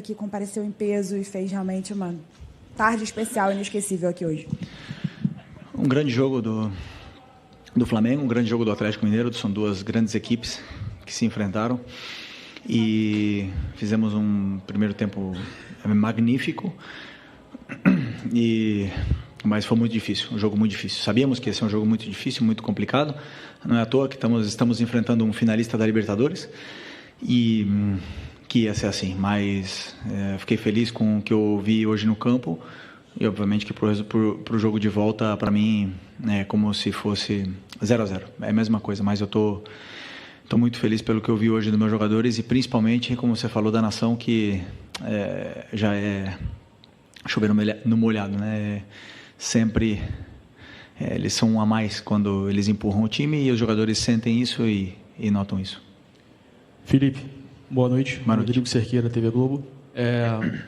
que compareceu em peso e fez realmente uma tarde especial, inesquecível aqui hoje. Um grande jogo do Flamengo, um grande jogo do Atlético Mineiro. São duas grandes equipes que se enfrentaram e fizemos um primeiro tempo magnífico, mas foi muito difícil, um jogo muito difícil. Sabíamos que ia ser um jogo muito difícil, muito complicado. Não é à toa que estamos enfrentando um finalista da Libertadores e que ia ser assim, mas fiquei feliz com o que eu vi hoje no campo e obviamente que para o jogo de volta, para mim, é como se fosse 0-0, é a mesma coisa, mas eu estou muito feliz pelo que eu vi hoje dos meus jogadores e principalmente, como você falou, da nação, que já é chover no molhado, né? Sempre eles são um a mais quando eles empurram o time e os jogadores sentem isso e notam isso. Felipe, boa noite. Boa noite. Rodrigo Cerqueira, TV Globo.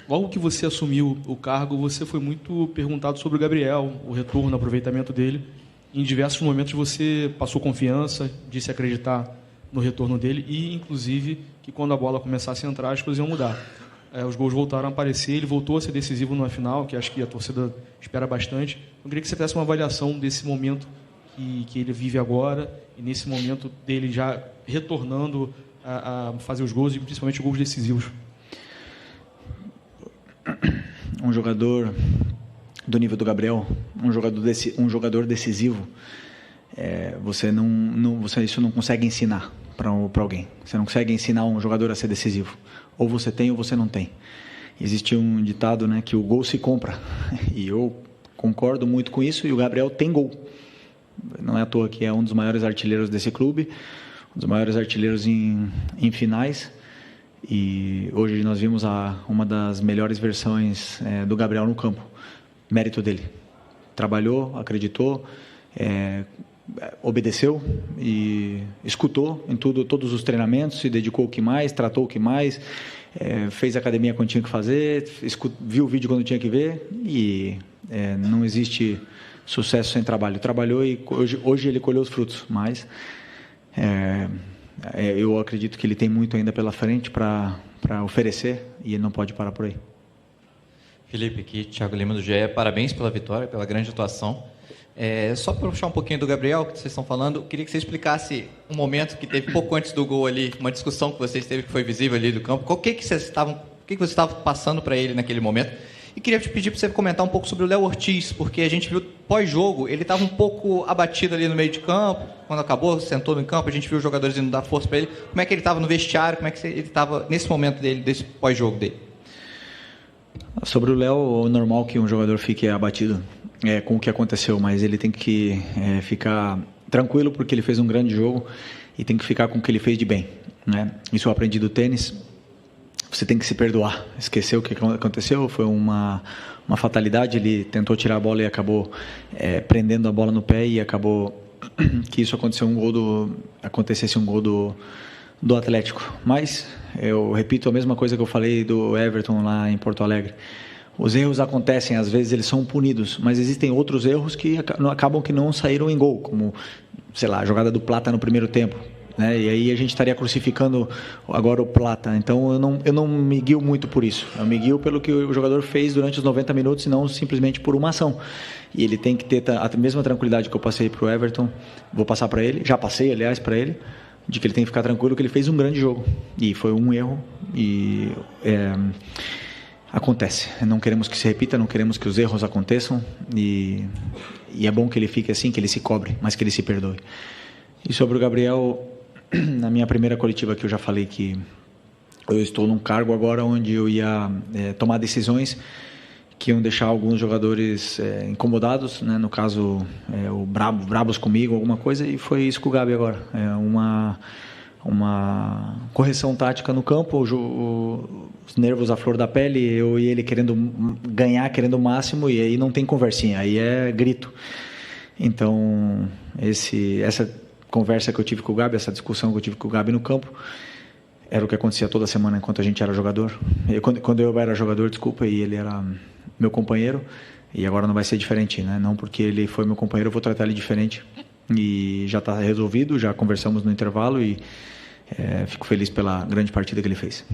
Logo que você assumiu o cargo, você foi muito perguntado sobre o Gabriel, o retorno, o aproveitamento dele. Em diversos momentos você passou confiança, disse acreditar no retorno dele e, inclusive, que quando a bola começasse a entrar, as coisas iam mudar. Os gols voltaram a aparecer, ele voltou a ser decisivo numa final, que acho que a torcida espera bastante. Eu queria que você fizesse uma avaliação desse momento que ele vive agora e nesse momento dele já retornando a fazer os gols e principalmente gols decisivos. Um jogador do nível do Gabriel, um jogador decisivo, isso não consegue ensinar para alguém. Você não consegue ensinar um jogador a ser decisivo. Ou você tem ou você não tem. Existe um ditado, né, que o gol se compra. E eu concordo muito com isso. E o Gabriel tem gol. Não é à toa que é um dos maiores artilheiros desse clube, um dos maiores artilheiros em finais. E hoje nós vimos uma das melhores versões do Gabriel no campo. Mérito dele. Trabalhou, acreditou, obedeceu e escutou em todos os treinamentos, se dedicou o que mais, tratou o que mais, fez academia quando tinha que fazer, viu o vídeo quando tinha que ver e não existe sucesso sem trabalho. Trabalhou e hoje ele colheu os frutos, mas eu acredito que ele tem muito ainda pela frente para oferecer e ele não pode parar por aí. Felipe, aqui, Thiago Lima do GE, parabéns pela vitória, pela grande atuação. Só para puxar um pouquinho do Gabriel, que vocês estão falando, queria que você explicasse um momento que teve pouco antes do gol ali, uma discussão que vocês teve que foi visível ali do campo. O que você estava passando para ele naquele momento? E queria te pedir para você comentar um pouco sobre o Léo Ortiz, porque a gente viu pós-jogo, ele estava um pouco abatido ali no meio de campo, quando acabou, sentou no campo, a gente viu os jogadores indo dar força para ele. Como é que ele estava no vestiário, como é que ele estava nesse momento dele, desse pós-jogo dele? Sobre o Léo, é normal que um jogador fique abatido com o que aconteceu, mas ele tem que ficar tranquilo porque ele fez um grande jogo e tem que ficar com o que ele fez de bem, né? Isso eu aprendi do tênis. Você tem que se perdoar. Esquecer o que aconteceu, foi uma fatalidade. Ele tentou tirar a bola e acabou prendendo a bola no pé e acabou que isso acontecesse um gol do Atlético. Mas eu repito a mesma coisa que eu falei do Everton lá em Porto Alegre. Os erros acontecem, às vezes eles são punidos, mas existem outros erros que acabam que não saíram em gol, como, sei lá, a jogada do Plata no primeiro tempo, né? E aí a gente estaria crucificando agora o Plata. Então eu não me guio muito por isso. Eu me guio pelo que o jogador fez durante os 90 minutos e não simplesmente por uma ação. E ele tem que ter a mesma tranquilidade que eu passei para o Everton, vou passar para ele, já passei, aliás, para ele, de que ele tem que ficar tranquilo, que ele fez um grande jogo. E foi um erro e acontece. Não queremos que se repita, não queremos que os erros aconteçam e é bom que ele fique assim, que ele se cobre, mas que ele se perdoe. E sobre o Gabriel, na minha primeira coletiva que eu já falei que eu estou num cargo agora onde eu ia tomar decisões que iam deixar alguns jogadores incomodados, né? No caso, brabos comigo, alguma coisa, e foi isso com o Gabi agora. Uma correção tática no campo, os nervos à flor da pele, eu e ele querendo ganhar, querendo o máximo, e aí não tem conversinha, aí é grito. Então, essa conversa que eu tive com o Gabi, essa discussão que eu tive com o Gabi no campo, era o que acontecia toda semana enquanto a gente era jogador. Quando eu era jogador, desculpa, e ele era meu companheiro, e agora não vai ser diferente, né? Não porque ele foi meu companheiro, eu vou tratar ele diferente. E já está resolvido, já conversamos no intervalo e fico feliz pela grande partida que ele fez.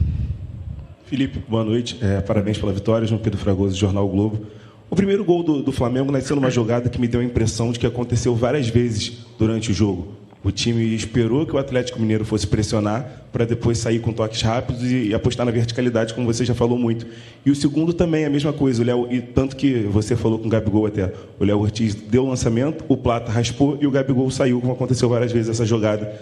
Felipe, boa noite. Parabéns pela vitória, João Pedro Fragoso, Jornal o Globo. O primeiro gol do Flamengo nasceu numa jogada que me deu a impressão de que aconteceu várias vezes durante o jogo. O time esperou que o Atlético Mineiro fosse pressionar para depois sair com toques rápidos e apostar na verticalidade, como você já falou muito. E o segundo também é a mesma coisa. O Léo, e tanto que você falou com o Gabigol até. O Léo Ortiz deu o lançamento, o Plata raspou e o Gabigol saiu, como aconteceu várias vezes essa jogada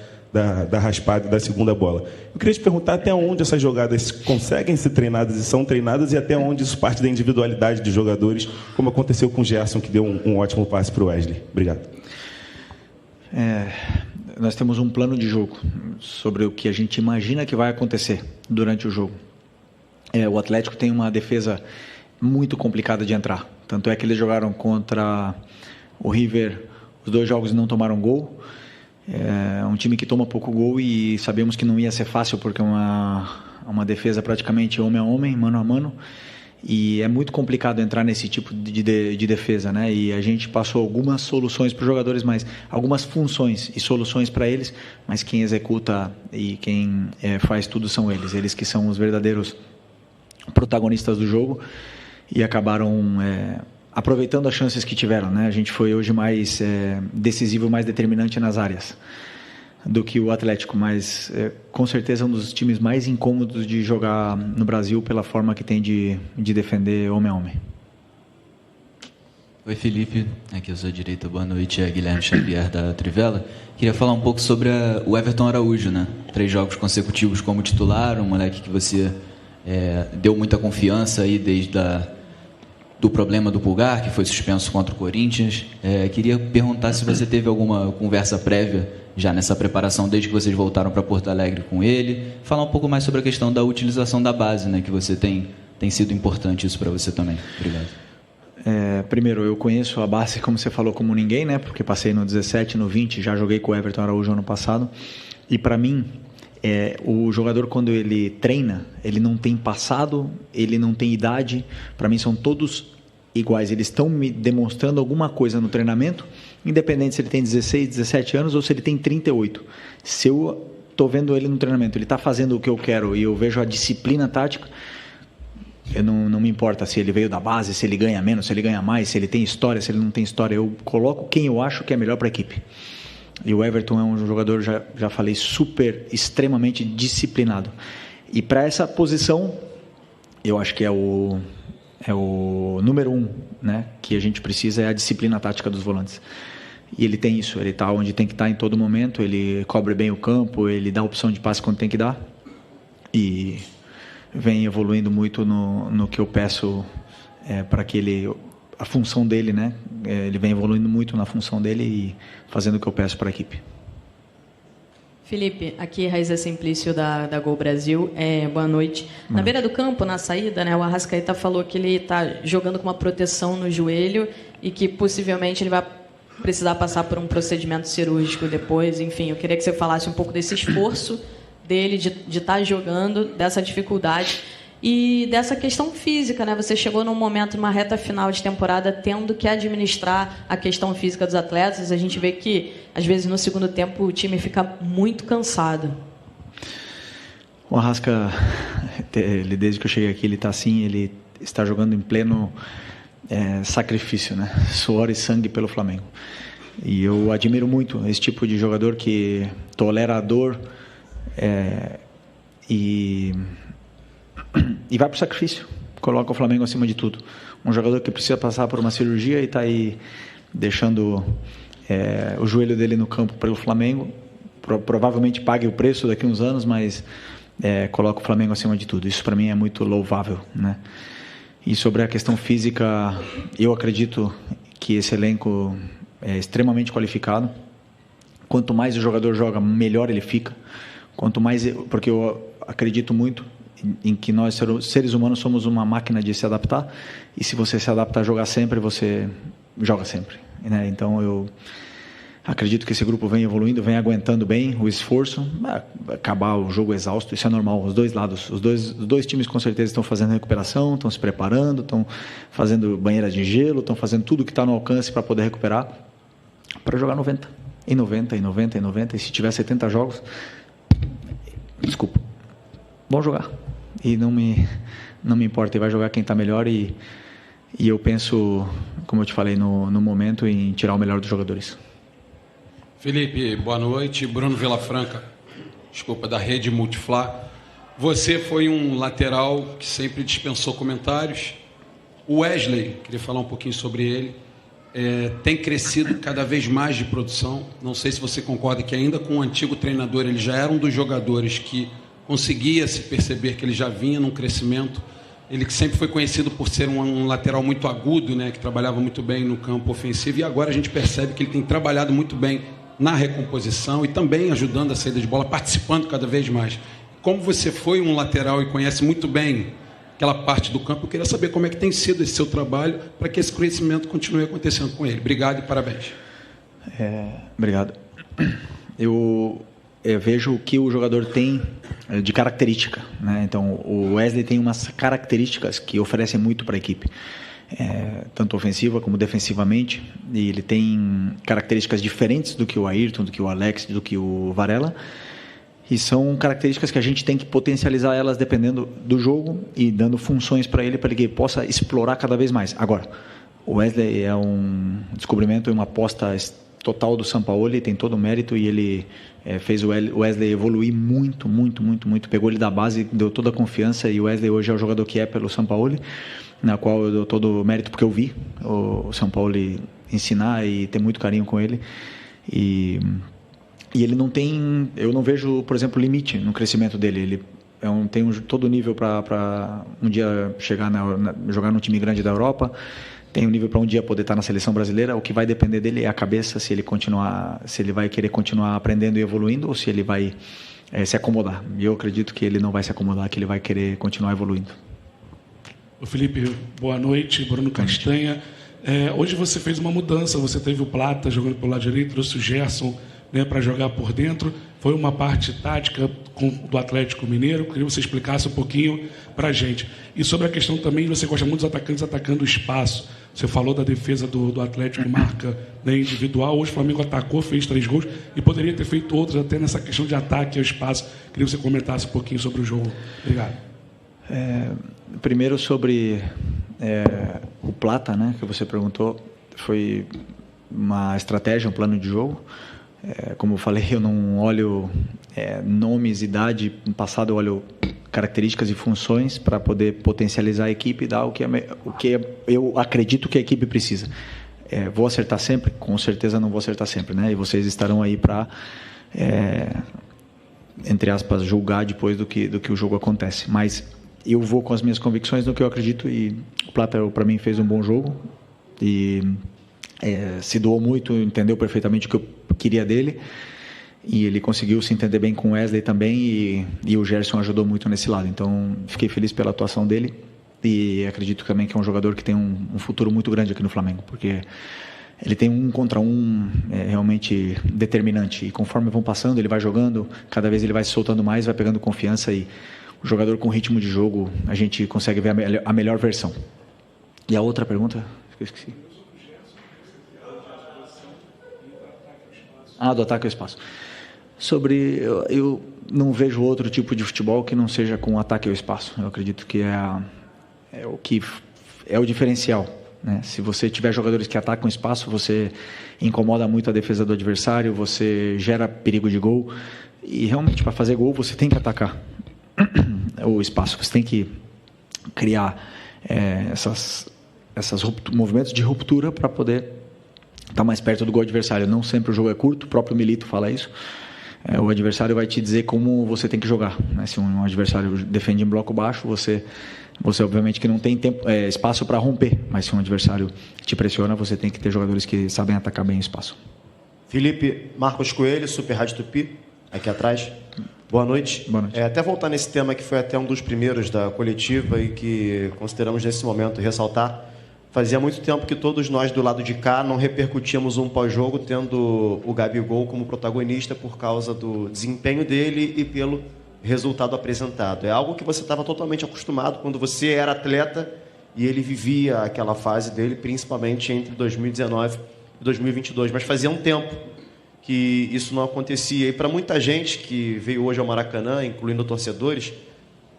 da raspada e da segunda bola. Eu queria te perguntar até onde essas jogadas conseguem ser treinadas e são treinadas e até onde isso parte da individualidade dos jogadores, como aconteceu com o Gerson, que deu um ótimo passe para o Wesley. Obrigado. Nós temos um plano de jogo sobre o que a gente imagina que vai acontecer durante o jogo. O Atlético tem uma defesa muito complicada de entrar. Tanto é que eles jogaram contra o River, os 2 jogos não tomaram gol. É um time que toma pouco gol e sabemos que não ia ser fácil porque é uma defesa praticamente homem a homem, mano a mano. E é muito complicado entrar nesse tipo de defesa, né? E a gente passou algumas soluções para os jogadores, mas algumas funções e soluções para eles, mas quem executa e quem faz tudo são eles que são os verdadeiros protagonistas do jogo e acabaram aproveitando as chances que tiveram, né? A gente foi hoje mais decisivo, mais determinante nas áreas do que o Atlético, mas com certeza é um dos times mais incômodos de jogar no Brasil pela forma que tem de defender homem a homem. Oi, Felipe, aqui à sua direita, boa noite, é Guilherme Xavier da Trivela. Queria falar um pouco sobre o Everton Araújo, né? 3 jogos consecutivos como titular, um moleque que você deu muita confiança aí desde do problema do pulgar, que foi suspenso contra o Corinthians. Queria perguntar se você teve alguma conversa prévia já nessa preparação, desde que vocês voltaram para Porto Alegre com ele. Falar um pouco mais sobre a questão da utilização da base, né, que você tem sido importante isso para você também. Obrigado. Primeiro, eu conheço a base, como você falou, como ninguém, né, porque passei no 17, no 20, já joguei com o Everton Araújo ano passado. E para mim, o jogador, quando ele treina, ele não tem passado, ele não tem idade. Para mim, são todos iguais. Eles estão me demonstrando alguma coisa no treinamento, independente se ele tem 16, 17 anos ou se ele tem 38. Se eu estou vendo ele no treinamento, ele está fazendo o que eu quero e eu vejo a disciplina tática, eu não me importa se ele veio da base, se ele ganha menos, se ele ganha mais, se ele tem história, se ele não tem história. Eu coloco quem eu acho que é melhor para a equipe. E o Everton é um jogador, já falei, extremamente disciplinado. E para essa posição, eu acho que é o número 1, né, que a gente precisa, é a disciplina tática dos volantes. E ele tem isso, ele está onde tem que estar em todo momento, ele cobre bem o campo, ele dá opção de passe quando tem que dar e vem evoluindo muito no que eu peço para que a função dele, né, ele vem evoluindo muito na função dele e fazendo o que eu peço para a equipe. Felipe, aqui Raíza Simplício da Gol Brasil. Boa noite. Na beira do campo, na saída, né, o Arrascaeta falou que ele está jogando com uma proteção no joelho e que possivelmente ele vai precisar passar por um procedimento cirúrgico depois. Enfim, eu queria que você falasse um pouco desse esforço dele de estar jogando, dessa dificuldade e dessa questão física, né? Você chegou num momento, numa reta final de temporada, tendo que administrar a questão física dos atletas. A gente vê que, às vezes, no segundo tempo, o time fica muito cansado. O Arrasca, desde que eu cheguei aqui, ele está assim, ele está jogando em pleno sacrifício, né? Suor e sangue pelo Flamengo. E eu admiro muito esse tipo de jogador que tolera a dor e vai para o sacrifício, coloca o Flamengo acima de tudo. Um jogador que precisa passar por uma cirurgia e está aí deixando o joelho dele no campo pelo Flamengo, provavelmente pague o preço daqui a uns anos, mas coloca o Flamengo acima de tudo. Isso para mim é muito louvável, né? E sobre a questão física, eu acredito que esse elenco é extremamente qualificado. Quanto mais o jogador joga, melhor ele fica. Quanto mais, porque eu acredito muito em que nós, seres humanos, somos uma máquina de se adaptar, e se você se adaptar a jogar sempre, você joga sempre, né? Então eu acredito que esse grupo vem evoluindo, vem aguentando bem o esforço. Acabar o jogo exausto, isso é normal, os dois lados, os dois times com certeza estão fazendo recuperação, estão se preparando, estão fazendo banheira de gelo, estão fazendo tudo que está no alcance para poder recuperar, para jogar 90, e 90, e 90, e 90, e se tiver 70 jogos, desculpa, vão jogar. e não me importa, ele vai jogar quem está melhor e eu penso, como eu te falei, no momento, em tirar o melhor dos jogadores. Felipe, boa noite. Bruno Vilafranca, da Rede Multiflá. Você foi um lateral que sempre dispensou comentários. O Wesley, queria falar um pouquinho sobre ele, tem crescido cada vez mais de produção. Não sei se você concorda que ainda com o antigo treinador ele já era um dos jogadores que conseguia se perceber que ele já vinha num crescimento. Ele que sempre foi conhecido por ser um lateral muito agudo, né, que trabalhava muito bem no campo ofensivo, e agora a gente percebe que ele tem trabalhado muito bem na recomposição e também ajudando a saída de bola, participando cada vez mais. Como você foi um lateral e conhece muito bem aquela parte do campo, eu queria saber como é que tem sido esse seu trabalho para que esse crescimento continue acontecendo com ele. Obrigado e parabéns. Obrigado. Eu vejo o que o jogador tem de característica, né? Então, o Wesley tem umas características que oferecem muito para a equipe, tanto ofensiva como defensivamente, e ele tem características diferentes do que o Ayrton, do que o Alex, do que o Varela, e são características que a gente tem que potencializar elas dependendo do jogo e dando funções para ele que ele possa explorar cada vez mais. Agora, o Wesley é um descobrimento e uma aposta total do Sampaoli, tem todo o mérito, e ele fez o Wesley evoluir muito, pegou ele da base, deu toda a confiança, e o Wesley hoje é o jogador que é pelo Sampaoli, na qual eu dou todo o mérito porque eu vi o Sampaoli ensinar e ter muito carinho com ele, e ele não tem, eu não vejo, por exemplo, limite no crescimento dele. Ele tem todo o nível para um dia chegar jogar num time grande da Europa, tem um nível para um dia poder estar na seleção brasileira. O que vai depender dele é a cabeça, se ele vai querer continuar aprendendo e evoluindo, ou se ele vai se acomodar. E eu acredito que ele não vai se acomodar, que ele vai querer continuar evoluindo. Ô Felipe, boa noite. Bruno Castanha. Hoje você fez uma mudança, você teve o Plata jogando pelo lado direito, trouxe o Gerson, né, para jogar por dentro. Foi uma parte tática do Atlético Mineiro. Queria que você explicasse um pouquinho para a gente. E sobre a questão também, você gosta muito dos atacantes atacando o espaço. Você falou da defesa do Atlético, marca, né, individual. Hoje o Flamengo atacou, fez 3 gols e poderia ter feito outros até nessa questão de ataque ao espaço. Queria que você comentasse um pouquinho sobre o jogo. Obrigado. Primeiro sobre o Plata, né, que você perguntou. Foi uma estratégia, um plano de jogo. Como eu falei, eu não olho nomes, idade, no passado eu olho características e funções para poder potencializar a equipe e dar o que eu acredito que a equipe precisa. Vou acertar sempre? Com certeza não vou acertar sempre, né? E vocês estarão aí para, entre aspas, julgar depois do que o jogo acontece. Mas eu vou com as minhas convicções no que eu acredito, e o Plata, para mim, fez um bom jogo e se doou muito, entendeu perfeitamente o que eu queria dele, e ele conseguiu se entender bem com o Wesley também, e o Gerson ajudou muito nesse lado. Então fiquei feliz pela atuação dele, e acredito também que é um jogador que tem um futuro muito grande aqui no Flamengo, porque ele tem 1 contra 1 realmente determinante, e conforme vão passando, ele vai jogando, cada vez ele vai se soltando mais, vai pegando confiança, e o jogador com ritmo de jogo, a gente consegue ver a melhor versão. E a outra pergunta? Eu esqueci. Do ataque ao espaço. Eu não vejo outro tipo de futebol que não seja com ataque ao espaço. Eu acredito que é o diferencial, né? Se você tiver jogadores que atacam o espaço, você incomoda muito a defesa do adversário, você gera perigo de gol, e realmente para fazer gol você tem que atacar o espaço, você tem que criar esses movimentos de ruptura para poder estar mais perto do gol adversário. Não sempre o jogo é curto, o próprio Milito fala isso. O adversário vai te dizer como você tem que jogar, né? Se um adversário defende em bloco baixo, você obviamente que não tem espaço para romper, mas se um adversário te pressiona, você tem que ter jogadores que sabem atacar bem o espaço. Felipe, Marcos Coelho, Super Rádio Tupi, aqui atrás. Boa noite. Boa noite. Até voltar nesse tema que foi até um dos primeiros da coletiva e que consideramos nesse momento ressaltar. Fazia muito tempo que todos nós do lado de cá não repercutíamos um pós-jogo tendo o Gabigol como protagonista por causa do desempenho dele e pelo resultado apresentado. É algo que você estava totalmente acostumado quando você era atleta e ele vivia aquela fase dele, principalmente entre 2019 e 2022. Mas fazia um tempo que isso não acontecia. E para muita gente que veio hoje ao Maracanã, incluindo torcedores,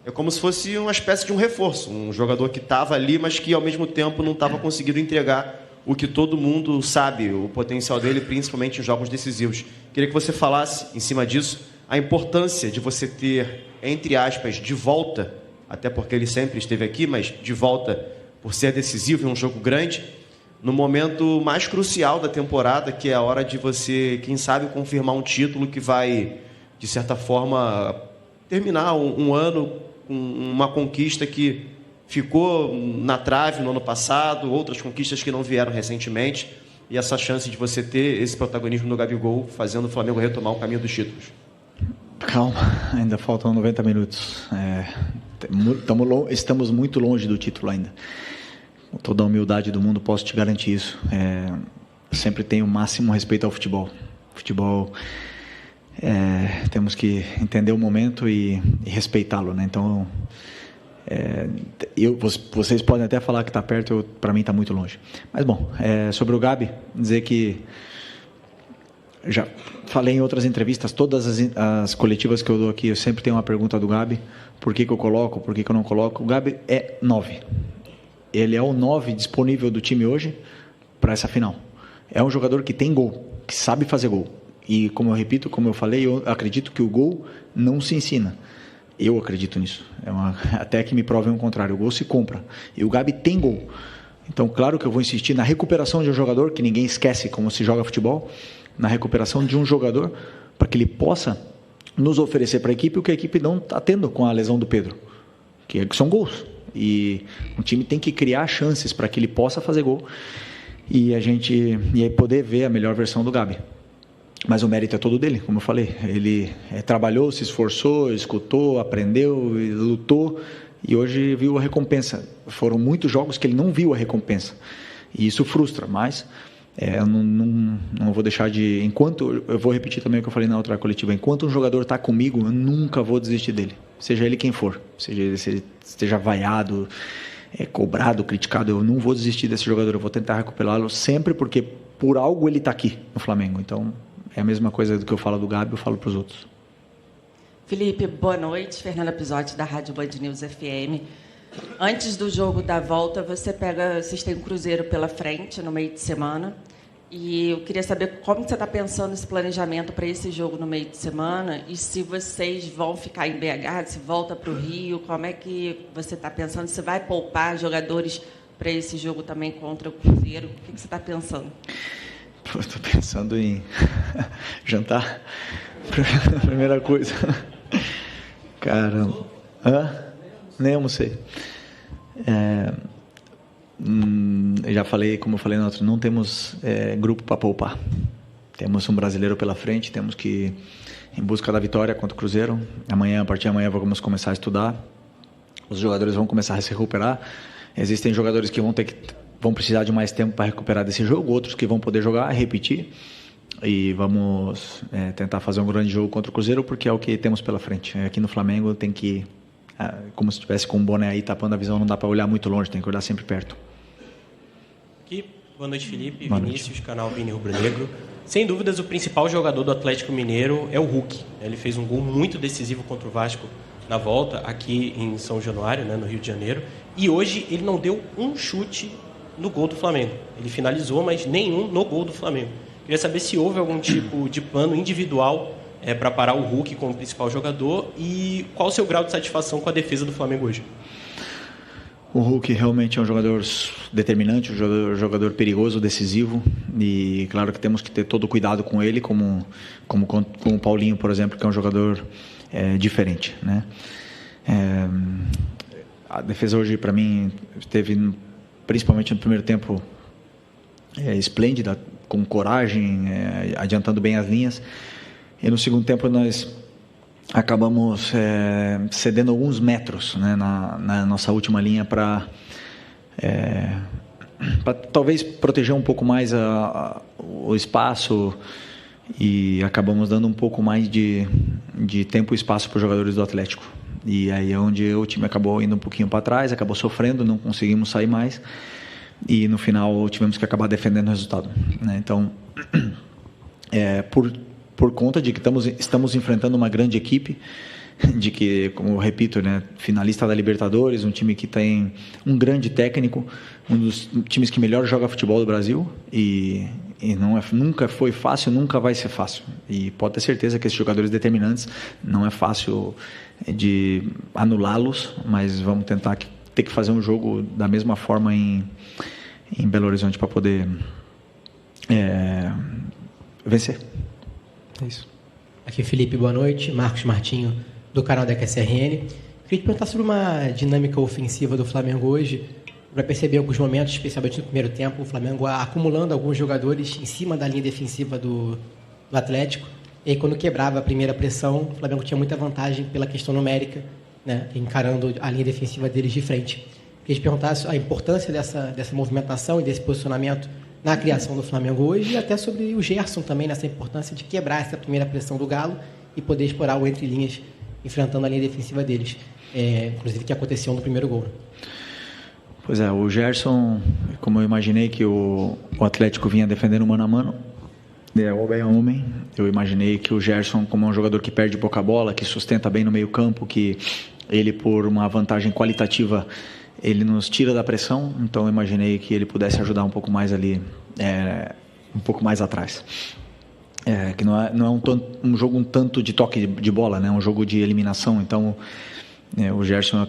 É como se fosse uma espécie de um reforço, um jogador que estava ali, mas que ao mesmo tempo não estava conseguindo entregar o que todo mundo sabe, o potencial dele, principalmente em jogos decisivos. Queria que você falasse, em cima disso, a importância de você ter, entre aspas, de volta, até porque ele sempre esteve aqui, mas de volta por ser decisivo em um jogo grande, no momento mais crucial da temporada, que é a hora de você, quem sabe, confirmar um título que vai, de certa forma, terminar um ano com uma conquista que ficou na trave no ano passado, outras conquistas que não vieram recentemente, e essa chance de você ter esse protagonismo no Gabigol, fazendo o Flamengo retomar o caminho dos títulos. Calma, ainda faltam 90 minutos. Estamos muito longe do título ainda. Com toda a humildade do mundo, posso te garantir isso. Sempre tenho o máximo respeito ao futebol. Futebol, temos que entender o momento e respeitá-lo, né? Então, vocês podem até falar que está perto, para mim está muito longe. Mas, bom, sobre o Gabi, dizer que já falei em outras entrevistas, todas as coletivas que eu dou aqui, eu sempre tenho uma pergunta do Gabi, por que eu coloco, por que eu não coloco. O Gabi é 9. Ele é o 9 disponível do time hoje para essa final. É um jogador que tem gol, que sabe fazer gol. E, como eu repito, como eu falei, eu acredito que o gol não se ensina. Eu acredito nisso. Até que me provem o contrário. O gol se compra. E o Gabi tem gol. Então, claro que eu vou insistir na recuperação de um jogador, que ninguém esquece como se joga futebol, na recuperação de um jogador, para que ele possa nos oferecer para a equipe o que a equipe não está tendo com a lesão do Pedro, que são gols. E o time tem que criar chances para que ele possa fazer gol e aí poder ver a melhor versão do Gabi. Mas o mérito é todo dele, como eu falei. Ele trabalhou, se esforçou, escutou, aprendeu, lutou e hoje viu a recompensa. Foram muitos jogos que ele não viu a recompensa e isso frustra, mas eu não vou deixar de... Eu vou repetir também o que eu falei na outra coletiva. Enquanto um jogador está comigo, eu nunca vou desistir dele. Seja ele quem for. Seja ele esteja vaiado, cobrado, criticado, eu não vou desistir desse jogador. Eu vou tentar recuperá-lo sempre, porque por algo ele está aqui no Flamengo. Então, é a mesma coisa do que eu falo do Gabi, eu falo para os outros. Felipe, boa noite. Fernanda Pisotti, da Rádio Band News FM. Antes do jogo da volta, vocês têm um Cruzeiro pela frente no meio de semana. E eu queria saber como você está pensando esse planejamento para esse jogo no meio de semana e se vocês vão ficar em BH, se volta para o Rio, como é que você está pensando? Você vai poupar jogadores para esse jogo também contra o Cruzeiro? O que você está pensando? Estou pensando em jantar. Primeira coisa. Caramba. Nem almocei. Eu já falei, como eu falei na outra, não temos grupo para poupar. Temos um brasileiro pela frente, temos que ir em busca da vitória contra o Cruzeiro. A partir de amanhã vamos começar a estudar. Os jogadores vão começar a se recuperar. Existem jogadores que vão precisar de mais tempo para recuperar desse jogo, outros que vão poder jogar, repetir. E vamos tentar fazer um grande jogo contra o Cruzeiro, porque é o que temos pela frente. Aqui no Flamengo tem que... como se estivesse com um boné aí tapando a visão, não dá para olhar muito longe, tem que olhar sempre perto. Aqui, boa noite, Felipe. Boa Vinícius, noite. Canal Vini Rubro Negro. Sem dúvidas, o principal jogador do Atlético Mineiro é o Hulk. Ele fez um gol muito decisivo contra o Vasco na volta, aqui em São Januário, né, no Rio de Janeiro. E hoje ele não deu um chute no gol do Flamengo. Ele finalizou, mas nenhum no gol do Flamengo. Queria saber se houve algum tipo de plano individual para parar o Hulk como principal jogador e qual o seu grau de satisfação com a defesa do Flamengo hoje? O Hulk realmente é um jogador determinante, um jogador perigoso, decisivo, e claro que temos que ter todo o cuidado com ele, como com o Paulinho, por exemplo, que é um jogador diferente, né? A defesa hoje, para mim, esteve, principalmente no primeiro tempo, esplêndida, com coragem, adiantando bem as linhas. E no segundo tempo nós acabamos cedendo alguns metros, né, na nossa última linha para talvez proteger um pouco mais o espaço, e acabamos dando um pouco mais de tempo e espaço para os jogadores do Atlético. E aí é onde o time acabou indo um pouquinho para trás, acabou sofrendo, não conseguimos sair mais. E no final tivemos que acabar defendendo o resultado, né? Então, por conta de que estamos enfrentando uma grande equipe, de que, como eu repito, né, finalista da Libertadores, um time que tem um grande técnico, um dos times que melhor joga futebol do Brasil, e nunca foi fácil, nunca vai ser fácil. E pode ter certeza que esses jogadores determinantes não é fácil de anulá-los, mas vamos tentar ter que fazer um jogo da mesma forma em Belo Horizonte para poder vencer. É isso. Aqui Felipe, boa noite. Marcos Martinho, do canal da QSRN. Queria te perguntar sobre uma dinâmica ofensiva do Flamengo hoje. Para perceber alguns momentos, especialmente no primeiro tempo, o Flamengo acumulando alguns jogadores em cima da linha defensiva do Atlético. E aí, quando quebrava a primeira pressão, o Flamengo tinha muita vantagem pela questão numérica, né, encarando a linha defensiva deles de frente. Queria te perguntar a importância dessa movimentação e desse posicionamento na criação do Flamengo hoje, e até sobre o Gerson também, nessa importância de quebrar essa primeira pressão do Galo e poder explorar o entre-linhas, enfrentando a linha defensiva deles. Inclusive, que aconteceu no primeiro gol. Pois é, o Gerson, como eu imaginei que o Atlético vinha defendendo mano a mano, homem a homem, eu imaginei que o Gerson, como um jogador que perde pouca bola, que sustenta bem no meio campo, que ele, por uma vantagem qualitativa, ele nos tira da pressão, então eu imaginei que ele pudesse ajudar um pouco mais ali, um pouco mais atrás. Que não é um jogo um tanto de toque de bola, né? Um jogo de eliminação, então o Gerson, eu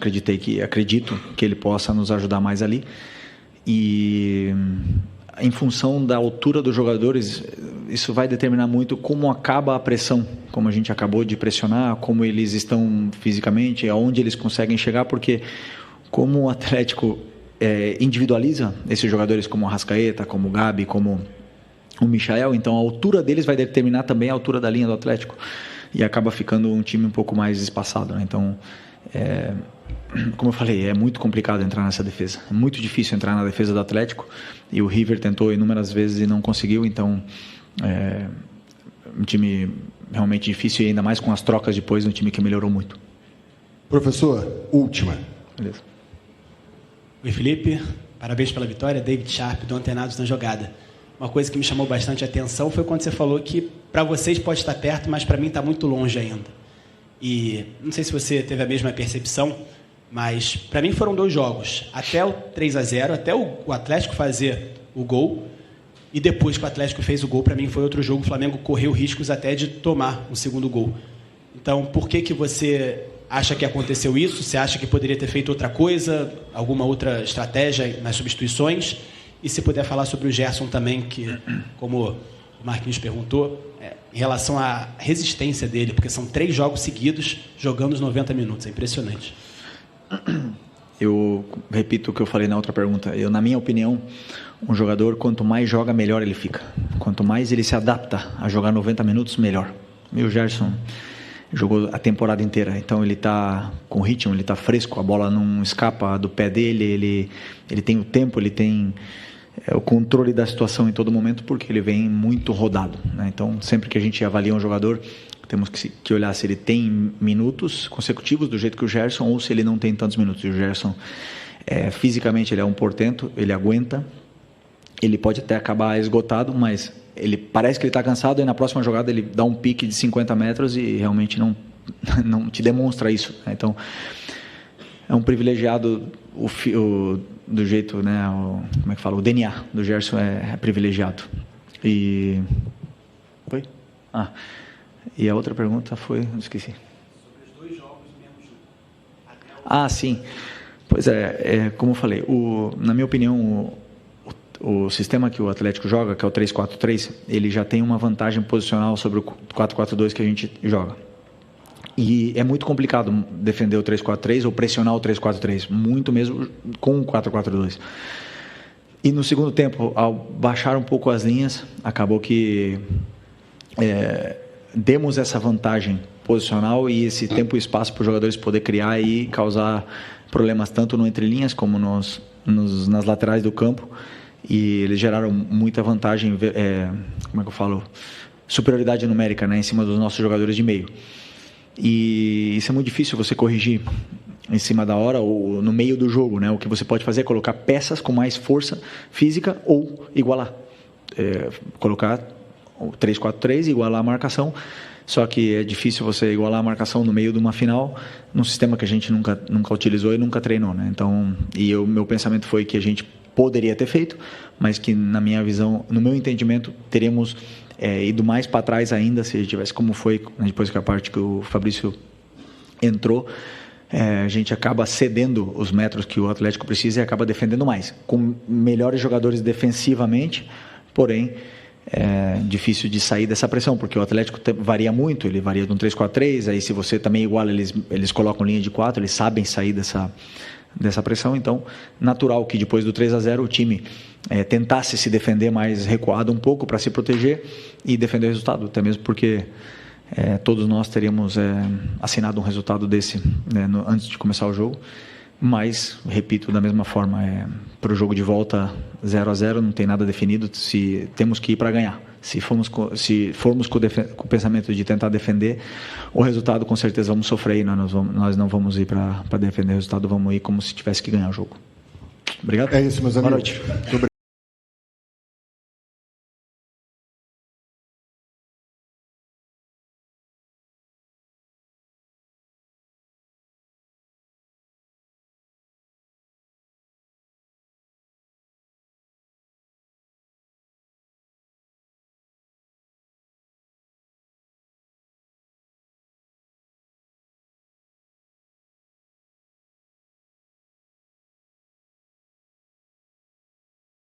acredito que ele possa nos ajudar mais ali. E em função da altura dos jogadores, isso vai determinar muito como acaba a pressão, como a gente acabou de pressionar, como eles estão fisicamente, aonde eles conseguem chegar, porque como o Atlético individualiza esses jogadores como o Arrascaeta, como o Gabi, como o Michael, então a altura deles vai determinar também a altura da linha do Atlético, e acaba ficando um time um pouco mais espaçado, né? Então, como eu falei, é muito complicado entrar nessa defesa, é muito difícil entrar na defesa do Atlético, e o River tentou inúmeras vezes e não conseguiu, então um time realmente difícil, e ainda mais com as trocas depois, um time que melhorou muito. Professor, última. Beleza. Oi, Felipe, parabéns pela vitória. David Sharp, do Antenados na Jogada. Uma coisa que me chamou bastante a atenção foi quando você falou que para vocês pode estar perto, mas para mim está muito longe ainda. E não sei se você teve a mesma percepção, mas para mim foram 2 jogos. Até o 3-0, até o Atlético fazer o gol, e depois que o Atlético fez o gol, para mim foi outro jogo. O Flamengo correu riscos até de tomar um segundo gol. Então, por que você acha que aconteceu isso? Você acha que poderia ter feito outra coisa, alguma outra estratégia nas substituições? E se puder falar sobre o Gerson também, que, como o Marquinhos perguntou, em relação à resistência dele, porque são 3 jogos seguidos jogando os 90 minutos, é impressionante. Eu repito o que eu falei na outra pergunta. Na minha opinião, um jogador, quanto mais joga, melhor ele fica. Quanto mais ele se adapta a jogar 90 minutos, melhor. E o Gerson jogou a temporada inteira, então ele está com ritmo, ele está fresco, a bola não escapa do pé dele, ele tem o tempo, ele tem o controle da situação em todo momento, porque ele vem muito rodado, né? Então, sempre que a gente avalia um jogador, temos que olhar se ele tem minutos consecutivos do jeito que o Gerson, ou se ele não tem tantos minutos. E o Gerson, fisicamente, ele é um portento, ele aguenta, ele pode até acabar esgotado, mas ele parece que ele está cansado, e na próxima jogada ele dá um pique de 50 metros e realmente não te demonstra isso, né? Então, é um privilegiado do jeito, né? Como é que fala? O DNA do Gerson é privilegiado. E... Oi? E a outra pergunta foi... Esqueci. Sobre os 2 jogos menos. Sim. Pois como eu falei, na minha opinião, o sistema que o Atlético joga, que é o 3-4-3, ele já tem uma vantagem posicional sobre o 4-4-2 que a gente joga. E é muito complicado defender o 3-4-3 ou pressionar o 3-4-3, muito mesmo com o 4-4-2. E no segundo tempo, ao baixar um pouco as linhas, acabou que demos essa vantagem posicional e esse tempo e espaço para os jogadores poder criar e causar problemas tanto no entrelinhas como nas laterais do campo. E eles geraram muita vantagem, como é que eu falo? Superioridade numérica, né, em cima dos nossos jogadores de meio. E isso é muito difícil você corrigir em cima da hora ou no meio do jogo, né? O que você pode fazer é colocar peças com mais força física ou igualar. Colocar o 3-4-3, igualar a marcação, Só que é difícil você igualar a marcação no meio de uma final, num sistema que a gente nunca utilizou e nunca treinou, né? Então, meu pensamento foi que a gente poderia ter feito, mas que na minha visão, no meu entendimento, teríamos ido mais para trás ainda se tivesse como foi, né, depois que a parte que o Fabrício entrou. A gente acaba cedendo os metros que o Atlético precisa e acaba defendendo mais, com melhores jogadores defensivamente, porém é difícil de sair dessa pressão, porque o Atlético varia muito, ele varia de um 3-4-3, aí se você também iguala, eles colocam linha de 4, eles sabem sair dessa pressão, então natural que depois do 3-0 o time tentasse se defender mais recuado um pouco para se proteger e defender o resultado, até mesmo porque todos nós teríamos assinado um resultado desse, né, antes de começar o jogo, mas, repito, da mesma forma, para o jogo de volta 0-0 não tem nada definido, se temos que ir para ganhar. Se formos com o pensamento de tentar defender o resultado, com certeza vamos sofrer e nós não vamos ir para defender o resultado, vamos ir como se tivesse que ganhar o jogo. Obrigado. É isso, meus amigos. Boa noite.